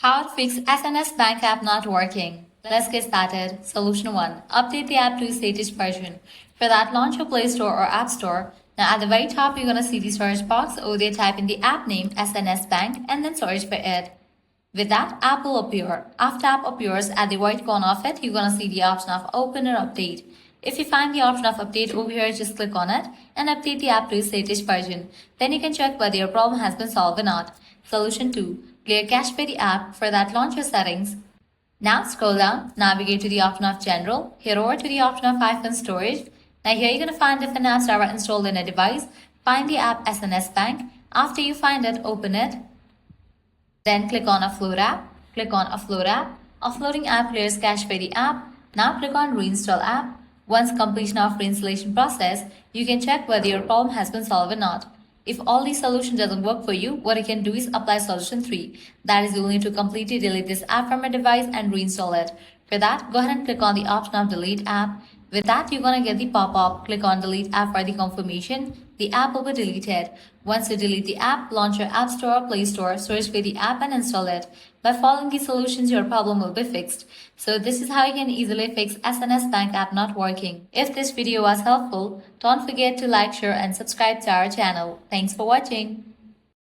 How to fix SNS Bank app not working. Let's get started. Solution 1. Update the app to its latest version. For that, launch your Play Store or App Store. Now at the very top, you're going to see the search box. Over there, type in the app name SNS Bank and then search for it. With that, app will appear. After app appears, at the right corner of it, you're going to see the option of Open or Update. If you find the option of Update over here, just click on it and update the app to its latest version. Then you can check whether your problem has been solved or not. Solution 2. Clear cache by the app. For that, launch your settings. Now scroll down, navigate to the option of General, head over to the option of iPhone Storage. Now here you're going to find different apps that are installed in a device. Find the app SNS Bank. After you find it, open it. Then click on Offload app. Click on Offload app. Offloading app clears cache by the app. Now click on Reinstall app. Once completion of reinstallation process, you can check whether your problem has been solved or not. If all these solutions doesn't work for you, what you can do is apply solution 3. That is, you'll need to completely delete this app from your device and reinstall it. For that, go ahead and click on the option of delete app. With that, you're going to get the pop-up. Click on delete app for the confirmation. The app will be deleted. Once you delete the app, launch your App Store or Play Store, search for the app and install it. By following these solutions, your problem will be fixed. So this is how you can easily fix SNS Bank app not working. If this video was helpful, don't forget to like, share and subscribe to our channel. Thanks for watching.